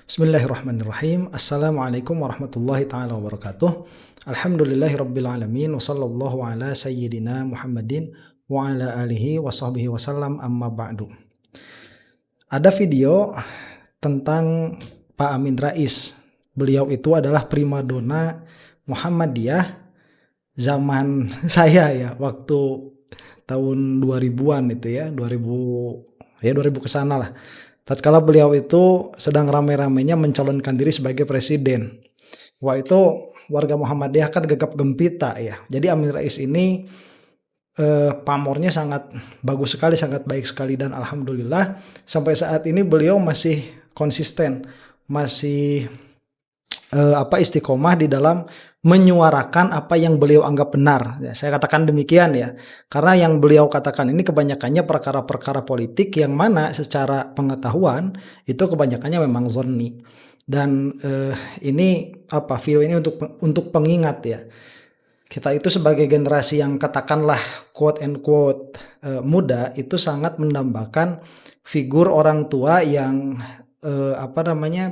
Bismillahirrahmanirrahim. Assalamualaikum warahmatullahi taala wabarakatuh. Alhamdulillahirabbil alamin wa sallallahu ala sayyidina Muhammadin wa ala alihi wa sahbihi wasallam, amma ba'du. Ada video tentang Pak Amin Rais. Beliau itu adalah primadona Muhammadiyah zaman saya ya, waktu tahun 2000-an itu ya, 2000 ke sana lah. Tatkala beliau itu sedang rame-ramenya mencalonkan diri sebagai presiden. Wah, itu warga Muhammadiyah kan gegap gempita ya. Jadi Amin Rais ini pamornya sangat bagus sekali, sangat baik sekali, dan alhamdulillah sampai saat ini beliau masih konsisten, masih istiqomah di dalam menyuarakan apa yang beliau anggap benar. Ya, saya katakan demikian ya, karena yang beliau katakan ini kebanyakannya perkara-perkara politik yang mana secara pengetahuan itu kebanyakannya memang zonni. Dan ini video ini untuk pengingat ya. Kita itu sebagai generasi yang katakanlah quote and quote muda itu sangat mendambakan figur orang tua yang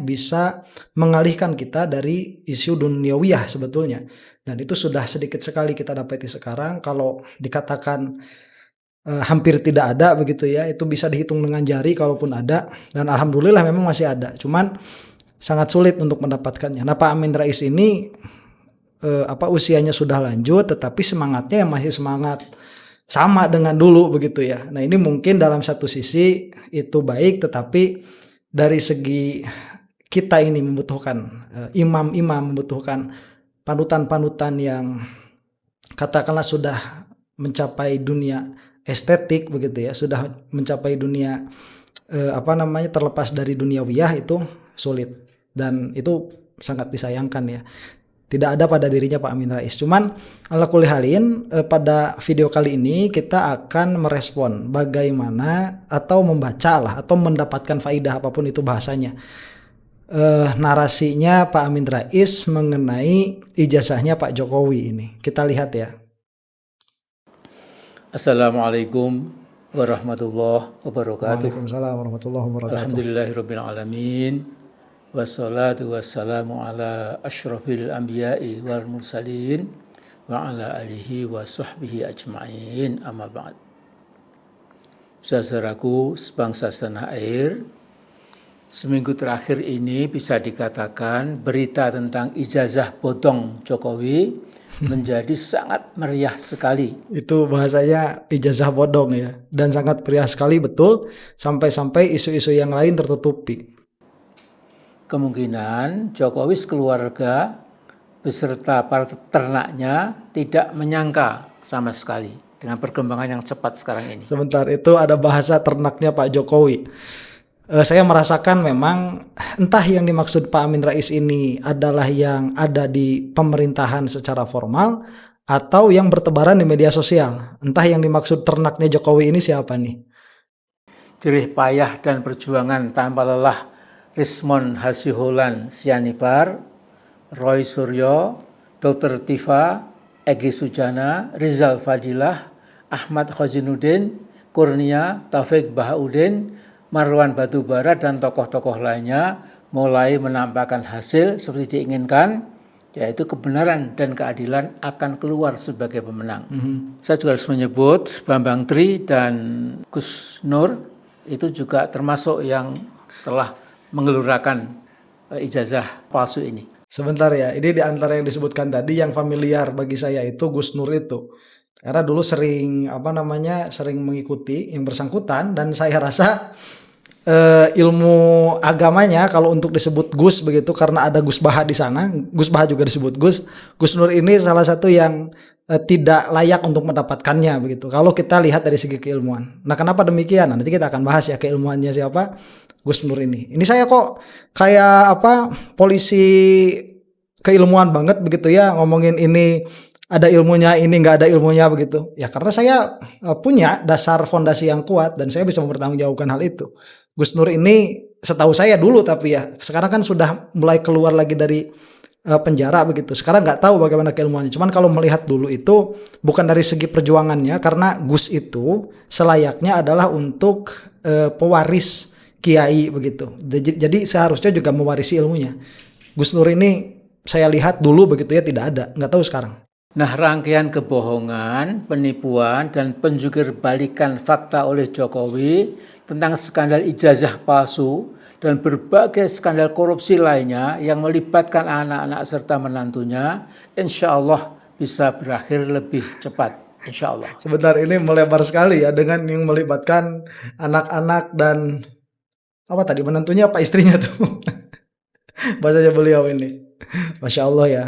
bisa mengalihkan kita dari isu duniawiyah sebetulnya. Dan itu sudah sedikit sekali kita dapati sekarang. Kalau dikatakan hampir tidak ada begitu ya, itu bisa dihitung dengan jari kalaupun ada, dan alhamdulillah memang masih ada, cuman sangat sulit untuk mendapatkannya. Nah, Pak Amin Rais ini usianya sudah lanjut tetapi semangatnya masih semangat sama dengan dulu begitu ya. Nah, ini mungkin dalam satu sisi itu baik, tetapi dari segi kita ini membutuhkan imam-imam, membutuhkan panutan-panutan yang katakanlah sudah mencapai dunia estetik begitu ya, sudah mencapai dunia terlepas dari duniawiyah, itu sulit dan itu sangat disayangkan ya. Tidak ada pada dirinya Pak Amin Rais. Cuman ala kulli halin, pada video kali ini kita akan merespon bagaimana atau membaca lah atau mendapatkan faidah apapun itu bahasanya, narasinya Pak Amin Rais mengenai ijazahnya Pak Jokowi ini. Kita lihat ya. Assalamualaikum warahmatullahi wabarakatuh. Waalaikumsalam warahmatullahi wabarakatuh. Alhamdulillahirabbil alamin. Wassalatu wassalamu ala asyrafil anbiya'i wal mursalin wa ala alihi wa sahbihi ajma'in, amma ba'd. Saudaraku sebangsa setanah air, seminggu terakhir ini bisa dikatakan berita tentang ijazah bodong Jokowi menjadi sangat meriah sekali. Itu bahasanya ijazah bodong ya, dan sangat meriah sekali betul, sampai-sampai isu-isu yang lain tertutupi. Kemungkinan Jokowi sekeluarga beserta para ternaknya tidak menyangka sama sekali dengan perkembangan yang cepat sekarang ini. Sebentar, itu ada bahasa ternaknya Pak Jokowi. Saya merasakan memang entah yang dimaksud Pak Amin Rais ini adalah yang ada di pemerintahan secara formal atau yang bertebaran di media sosial. Entah yang dimaksud ternaknya Jokowi ini siapa nih? Jerih payah dan perjuangan tanpa lelah Rismon Hasiholan Sianipar, Roy Suryo, Dr. Tifa, Egy Sujana, Rizal Fadilah, Ahmad Khozinuddin, Kurnia, Taufik Bahaudin, Marwan Batubara, dan tokoh-tokoh lainnya mulai menampakkan hasil seperti diinginkan, yaitu kebenaran dan keadilan akan keluar sebagai pemenang. Saya juga harus menyebut Bambang Tri dan Gus Nur itu juga termasuk yang telah mengelurakan ijazah palsu ini. Sebentar ya, ini di antara yang disebutkan tadi yang familiar bagi saya itu Gus Nur itu. Karena dulu sering sering mengikuti yang bersangkutan, dan saya rasa ilmu agamanya kalau untuk disebut Gus begitu, karena ada Gus Baha di sana, Gus Baha juga disebut Gus. Gus Nur ini salah satu yang tidak layak untuk mendapatkannya begitu. Kalau kita lihat dari segi keilmuan. Nah, kenapa demikian? Nah, nanti kita akan bahas ya keilmuannya siapa Gus Nur ini. Ini saya kok kayak polisi keilmuan banget begitu ya, ngomongin ini ada ilmunya, ini nggak ada ilmunya begitu. Ya karena saya punya dasar fondasi yang kuat dan saya bisa mempertanggungjawabkan hal itu. Gus Nur ini setahu saya dulu, tapi ya sekarang kan sudah mulai keluar lagi dari penjara begitu. Sekarang nggak tahu bagaimana keilmuannya. Cuman kalau melihat dulu itu bukan dari segi perjuangannya, karena Gus itu selayaknya adalah untuk pewaris kiai begitu. Jadi seharusnya juga mewarisi ilmunya. Gus Nur ini saya lihat dulu begitu ya tidak ada, nggak tahu sekarang. Nah, rangkaian kebohongan, penipuan, dan penjungkir balikan fakta oleh Jokowi tentang skandal ijazah palsu dan berbagai skandal korupsi lainnya yang melibatkan anak-anak serta menantunya, insya Allah bisa berakhir lebih cepat, insya Allah. Sebentar, ini melebar sekali ya dengan yang melibatkan anak-anak dan apa tadi menantunya apa istrinya tuh. Bahasanya beliau ini. Masya Allah ya.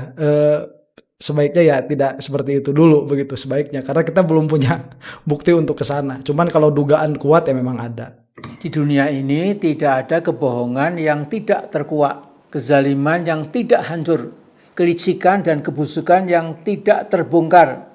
Sebaiknya ya tidak seperti itu dulu begitu sebaiknya, karena kita belum punya bukti untuk ke sana. Cuman kalau dugaan kuat ya memang ada. Di dunia ini tidak ada kebohongan yang tidak terkuak, kezaliman yang tidak hancur, kelicikan dan kebusukan yang tidak terbongkar.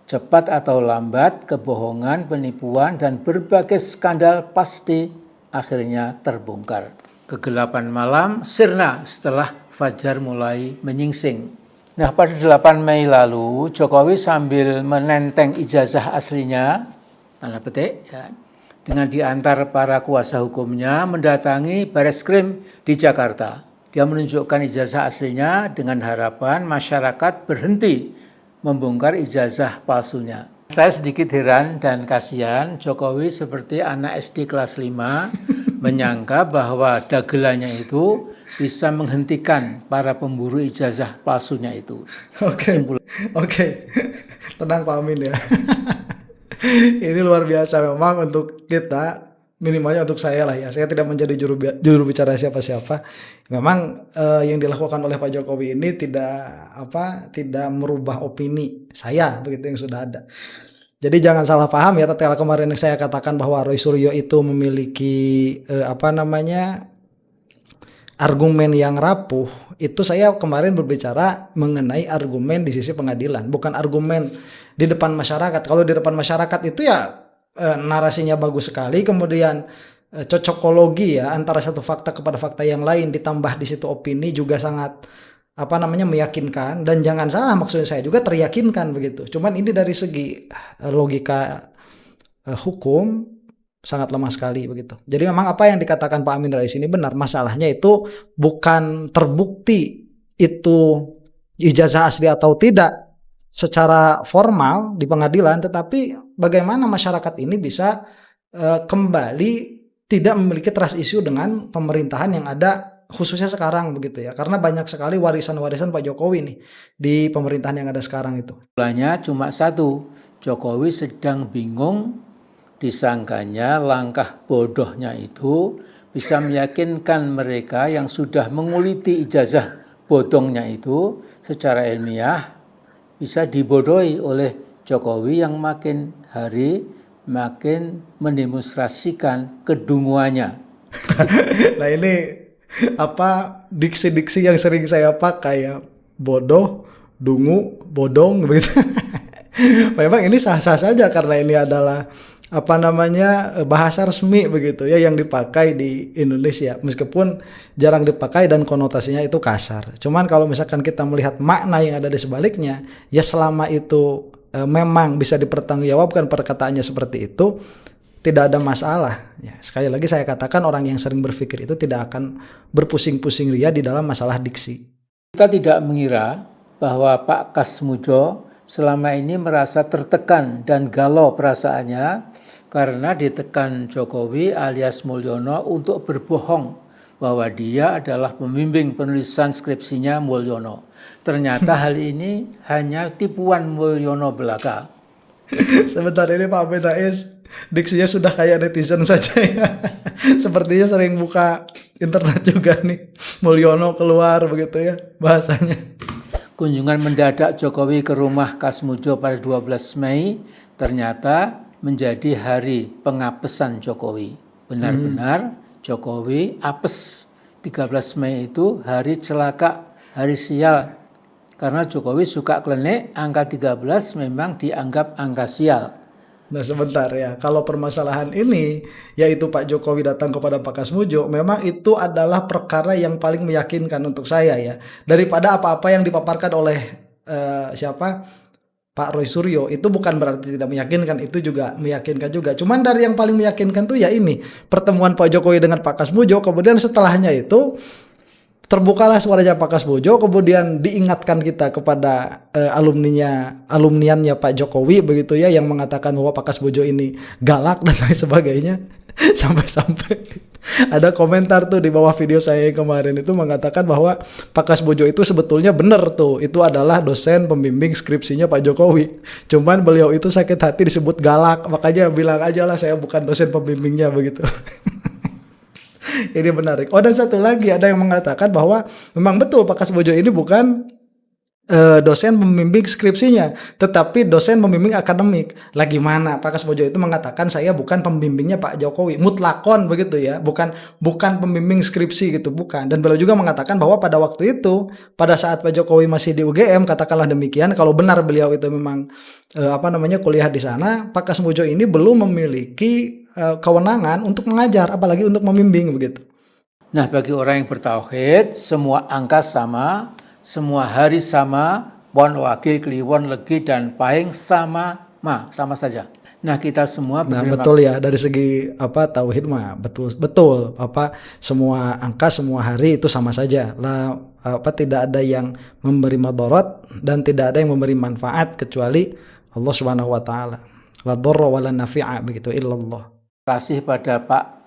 Cepat atau lambat, kebohongan, penipuan, dan berbagai skandal pasti akhirnya terbongkar. Kegelapan malam sirna setelah fajar mulai menyingsing. Nah, pada 8 Mei lalu, Jokowi sambil menenteng ijazah aslinya, tanda petik, ya, dengan diantar para kuasa hukumnya mendatangi Bareskrim di Jakarta. Dia menunjukkan ijazah aslinya dengan harapan masyarakat berhenti membongkar ijazah palsunya. Saya sedikit heran dan kasihan, Jokowi seperti anak SD kelas 5 menyangka bahwa dagelannya itu bisa menghentikan para pemburu ijazah palsunya itu. Oke. Tenang Pak Amin ya. Ini luar biasa memang untuk kita, minimalnya untuk saya lah ya. Saya tidak menjadi juru bicara siapa-siapa. Memang yang dilakukan oleh Pak Jokowi ini tidak merubah opini saya begitu yang sudah ada. Jadi jangan salah paham ya, tatkala kemarin saya katakan bahwa Roy Suryo itu memiliki argumen yang rapuh, itu saya kemarin berbicara mengenai argumen di sisi pengadilan, bukan argumen di depan masyarakat. Kalau di depan masyarakat itu ya narasinya bagus sekali, kemudian cocokologi ya antara satu fakta kepada fakta yang lain, ditambah di situ opini juga sangat meyakinkan, dan jangan salah maksudnya saya juga teryakinkan begitu. Cuman ini dari segi logika hukum sangat lemah sekali begitu. Jadi memang apa yang dikatakan Pak Amin Rais ini benar. Masalahnya itu bukan terbukti itu ijazah asli atau tidak secara formal di pengadilan, tetapi bagaimana masyarakat ini bisa kembali tidak memiliki trust issue dengan pemerintahan yang ada khususnya sekarang begitu ya, karena banyak sekali warisan-warisan Pak Jokowi nih di pemerintahan yang ada sekarang itu. Mulanya cuma satu, Jokowi sedang bingung, disangkanya langkah bodohnya itu bisa meyakinkan mereka yang sudah menguliti ijazah bodongnya itu secara ilmiah bisa dibodohi oleh Jokowi yang makin hari makin mendemonstrasikan kedunguannya. Nah ini diksi-diksi yang sering saya pakai ya, bodoh, dungu, bodong begitu. Memang ini sah-sah saja karena ini adalah bahasa resmi begitu ya yang dipakai di Indonesia, meskipun jarang dipakai dan konotasinya itu kasar. Cuman kalau misalkan kita melihat makna yang ada di sebaliknya, ya selama itu memang bisa dipertanggungjawabkan perkataannya seperti itu, tidak ada masalah. Ya, sekali lagi saya katakan orang yang sering berpikir itu tidak akan berpusing-pusing ria di dalam masalah diksi. Kita tidak mengira bahwa Pak Kasmujo selama ini merasa tertekan dan galau perasaannya karena ditekan Jokowi alias Mulyono untuk berbohong bahwa dia adalah pembimbing penulisan skripsinya Mulyono. Ternyata hal ini hanya tipuan Mulyono belaka. Sebentar, ini Pak Amin Rais diksinya sudah kayak netizen saja ya. Sepertinya sering buka internet juga nih. Mulyono keluar begitu ya bahasanya. Kunjungan mendadak Jokowi ke rumah Kasmujo pada 12 Mei ternyata menjadi hari pengapesan Jokowi. Benar-benar Jokowi apes. 13 Mei itu hari celaka, hari sial. Karena Jokowi suka klenik, angka 13 memang dianggap angka sial. Nah sebentar ya, kalau permasalahan ini yaitu Pak Jokowi datang kepada Pak Kasmujo, memang itu adalah perkara yang paling meyakinkan untuk saya ya, daripada apa-apa yang dipaparkan oleh Pak Roy Suryo, itu bukan berarti tidak meyakinkan, itu juga meyakinkan juga. Cuman dari yang paling meyakinkan tuh ya ini, pertemuan Pak Jokowi dengan Pak Kasmujo, kemudian setelahnya itu terbukalah suaranya Pak Kasmujo, kemudian diingatkan kita kepada alumniannya Pak Jokowi begitu ya, yang mengatakan bahwa Pak Kasmujo ini galak dan lain sebagainya. Sampai-sampai ada komentar tuh di bawah video saya yang kemarin itu mengatakan bahwa Pak Kasmujo itu sebetulnya benar tuh, itu adalah dosen pembimbing skripsinya Pak Jokowi. Cuman beliau itu sakit hati disebut galak, makanya bilang aja lah saya bukan dosen pembimbingnya begitu. Ini menarik. Oh, dan satu lagi ada yang mengatakan bahwa memang betul Pak Kasmujo ini bukan dosen pembimbing skripsinya, tetapi dosen pembimbing akademik. Lagi mana Pak Kasmujo itu mengatakan saya bukan pembimbingnya Pak Jokowi, mutlakon begitu ya, bukan pembimbing skripsi gitu, bukan. Dan beliau juga mengatakan bahwa pada waktu itu, pada saat Pak Jokowi masih di UGM, katakanlah demikian, kalau benar beliau itu memang kuliah di sana, Pak Kasmujo ini belum memiliki kewenangan untuk mengajar, apalagi untuk membimbing begitu. Nah, bagi orang yang bertauhid, semua angka sama, semua hari sama, pon, wage, kliwon, legi, dan pahing sama saja. Nah, kita semua betul ya, dari segi tauhid mah betul semua angka semua hari itu sama saja lah, tidak ada yang memberi madarat dan tidak ada yang memberi manfaat kecuali Allah Subhanahu wa taala. La dharra wala nafi'a begitu illallah. Kasih pada Pak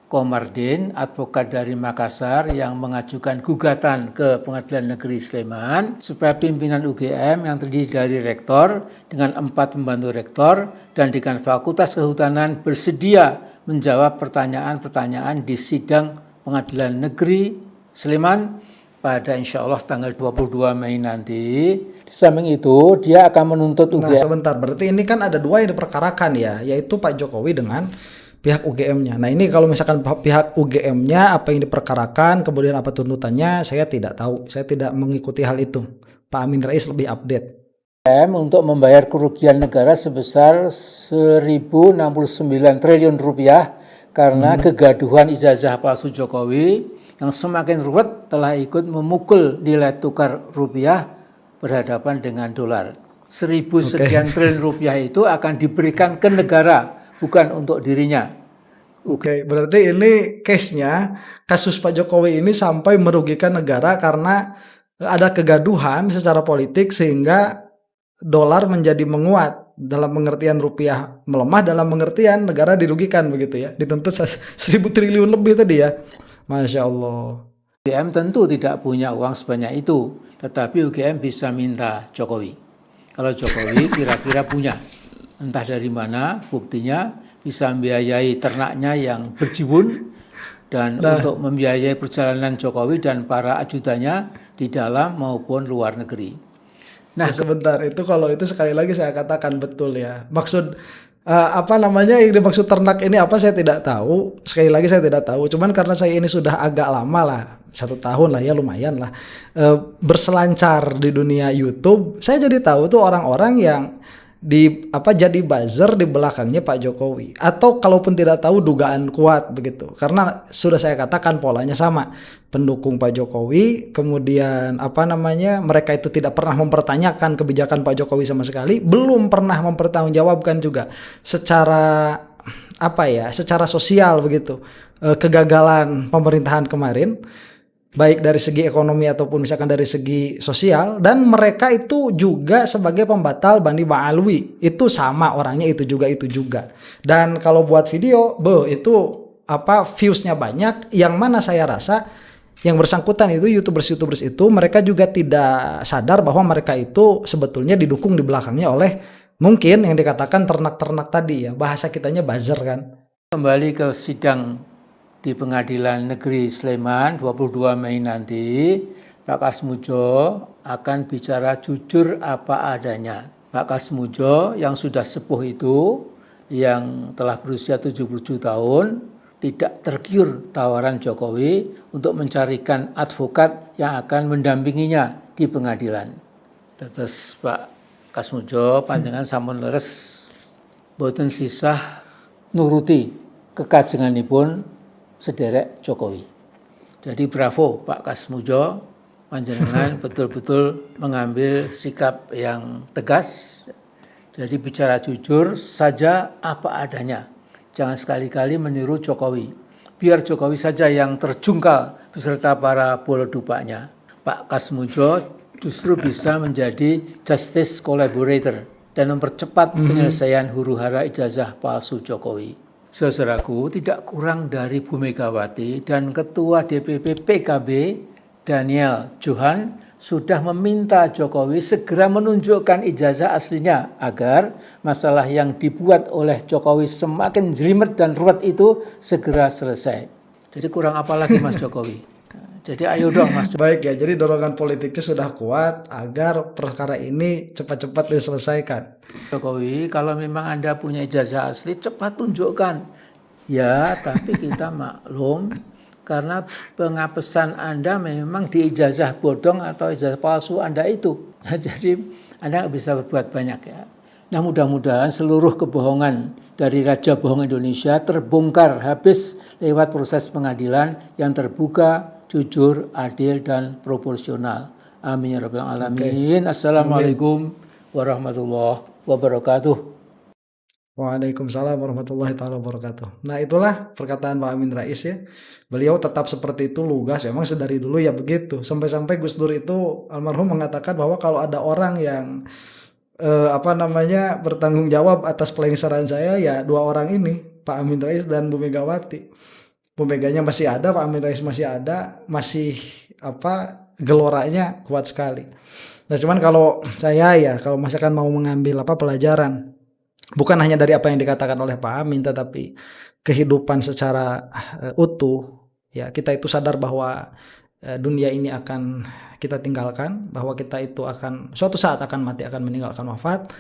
Komardin, advokat dari Makassar yang mengajukan gugatan ke Pengadilan Negeri Sleman supaya pimpinan UGM yang terdiri dari rektor dengan 4 pembantu rektor dan dekan Fakultas Kehutanan bersedia menjawab pertanyaan-pertanyaan di sidang Pengadilan Negeri Sleman pada insya Allah tanggal 22 Mei nanti. Di samping itu dia akan menuntut UGM. Nah sebentar, berarti ini kan ada 2 yang diperkarakan ya, yaitu Pak Jokowi dengan pihak UGM-nya. Nah ini kalau misalkan pihak UGM-nya apa yang diperkarakan, kemudian apa tuntutannya, saya tidak tahu. Saya tidak mengikuti hal itu. Pak Amin Rais lebih update. Untuk membayar kerugian negara sebesar 1.069 triliun rupiah karena kegaduhan ijazah palsu Jokowi yang semakin ruwet telah ikut memukul nilai tukar rupiah berhadapan dengan dolar. 1.000 sekian triliun rupiah itu akan diberikan ke negara, bukan untuk dirinya. Oke, berarti ini case-nya, kasus Pak Jokowi ini sampai merugikan negara karena ada kegaduhan secara politik sehingga dolar menjadi menguat, dalam pengertian rupiah melemah, dalam pengertian negara dirugikan begitu ya. Dituntut 1.000 triliun lebih tadi ya. Masya Allah. UGM tentu tidak punya uang sebanyak itu, tetapi UGM bisa minta Jokowi. Kalau Jokowi kira-kira punya, entah dari mana, buktinya bisa membiayai ternaknya yang berjibun dan untuk membiayai perjalanan Jokowi dan para ajudannya di dalam maupun luar negeri. Nah, sebentar, itu kalau itu sekali lagi saya katakan betul ya. Maksud yang dimaksud ternak ini apa saya tidak tahu. Sekali lagi saya tidak tahu. Cuman karena saya ini sudah agak lama lah, 1 tahun lah ya, lumayan lah berselancar di dunia YouTube, saya jadi tahu tuh orang-orang yang jadi buzzer di belakangnya Pak Jokowi, atau kalaupun tidak tahu dugaan kuat begitu, karena sudah saya katakan polanya sama, pendukung Pak Jokowi, kemudian mereka itu tidak pernah mempertanyakan kebijakan Pak Jokowi sama sekali, belum pernah mempertanggungjawabkan juga secara secara sosial begitu kegagalan pemerintahan kemarin, baik dari segi ekonomi ataupun misalkan dari segi sosial. Dan mereka itu juga sebagai pembatal Bani Ba'alwi, itu sama orangnya, itu juga. Dan kalau buat video, itu viewsnya banyak, yang mana saya rasa yang bersangkutan itu youtubers itu mereka juga tidak sadar bahwa mereka itu sebetulnya didukung di belakangnya oleh mungkin yang dikatakan ternak-ternak tadi ya, bahasa kitanya buzzer kan. Kembali ke sidang di Pengadilan Negeri Sleman 22 Mei nanti, Pak Kasmujo akan bicara jujur apa adanya. Pak Kasmujo yang sudah sepuh itu, yang telah berusia 77 tahun, tidak tergiur tawaran Jokowi untuk mencarikan advokat yang akan mendampinginya di pengadilan. Terus Pak Kasmujo panjenengan sampun leres boten sisah nuruti kekajenganipun sederek Jokowi. Jadi bravo Pak Kasmujo, panjenengan betul-betul mengambil sikap yang tegas Jadi bicara jujur saja apa adanya. Jangan sekali-kali meniru Jokowi. Biar Jokowi saja yang terjungkal beserta para bolodupanya. Pak Kasmujo justru bisa menjadi justice collaborator dan mempercepat penyelesaian huru-hara ijazah palsu Jokowi. Saudaraku, tidak kurang dari Bu Megawati dan Ketua DPP PKB Daniel Johan sudah meminta Jokowi segera menunjukkan ijazah aslinya agar masalah yang dibuat oleh Jokowi semakin jelimet dan ruwet itu segera selesai. Jadi kurang apa lagi Mas Jokowi? Jadi ayo dong Mas Jokowi. Baik ya, jadi dorongan politiknya sudah kuat agar perkara ini cepat-cepat diselesaikan. Jokowi, kalau memang Anda punya ijazah asli, cepat tunjukkan. Ya, tapi kita maklum karena pengapesan Anda memang di ijazah bodong atau ijazah palsu Anda itu. Jadi Anda nggak bisa berbuat banyak ya. Nah mudah-mudahan seluruh kebohongan dari Raja Bohong Indonesia terbongkar habis lewat proses pengadilan yang terbuka, jujur, adil, dan proporsional. Amin ya rabbal alamin. Assalamualaikum warahmatullahi wabarakatuh. Waalaikumsalam warahmatullahi taala wabarakatuh. Nah itulah perkataan Pak Amin Rais ya. Beliau tetap seperti itu lugas. Memang sedari dulu ya begitu. Sampai-sampai Gus Dur itu almarhum mengatakan bahwa kalau ada orang yang bertanggung jawab atas pelengseran saya ya dua orang ini, Pak Amin Rais dan Bu Megawati. Bu Meganya masih ada, Pak Amin Rais masih ada, masih geloranya kuat sekali. Nah cuman kalau saya ya kalau misalkan mau mengambil pelajaran bukan hanya dari apa yang dikatakan oleh Pak Amin, tetapi kehidupan secara utuh. Ya, kita itu sadar bahwa dunia ini akan kita tinggalkan, bahwa kita itu akan suatu saat akan mati, akan meninggalkan wafat.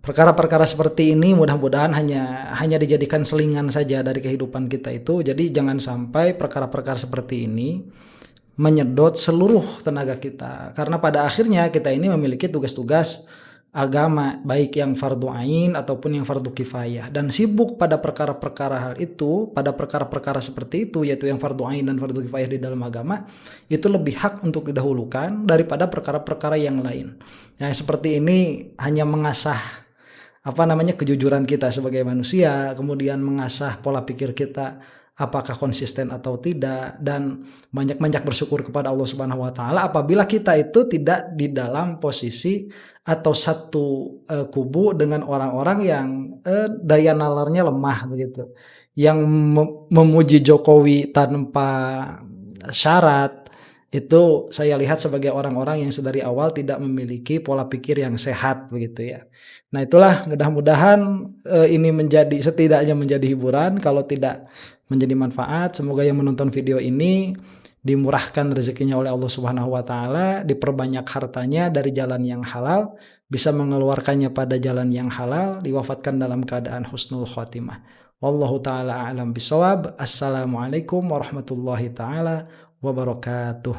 Perkara-perkara seperti ini mudah-mudahan hanya dijadikan selingan saja dari kehidupan kita itu. Jadi jangan sampai perkara-perkara seperti ini menyedot seluruh tenaga kita. Karena pada akhirnya kita ini memiliki tugas-tugas agama, baik yang fardu ain ataupun yang fardu kifayah, dan sibuk pada perkara-perkara hal itu, pada perkara-perkara seperti itu, yaitu yang fardu ain dan fardu kifayah di dalam agama, itu lebih hak untuk didahulukan daripada perkara-perkara yang lain. Nah, seperti ini hanya mengasah kejujuran kita sebagai manusia, kemudian mengasah pola pikir kita apakah konsisten atau tidak, dan banyak-banyak bersyukur kepada Allah Subhanahu wa taala apabila kita itu tidak di dalam posisi atau satu kubu dengan orang-orang yang daya nalarnya lemah begitu, yang memuji Jokowi tanpa syarat. Itu saya lihat sebagai orang-orang yang sedari awal tidak memiliki pola pikir yang sehat begitu ya. Nah itulah, mudah-mudahan ini setidaknya menjadi hiburan, kalau tidak menjadi manfaat. Semoga yang menonton video ini dimurahkan rezekinya oleh Allah Subhanahu wa taala, diperbanyak hartanya dari jalan yang halal, bisa mengeluarkannya pada jalan yang halal, diwafatkan dalam keadaan husnul khotimah. Wallahu taala a'lam bishawab. Assalamualaikum warahmatullahi taala wabarakatuh.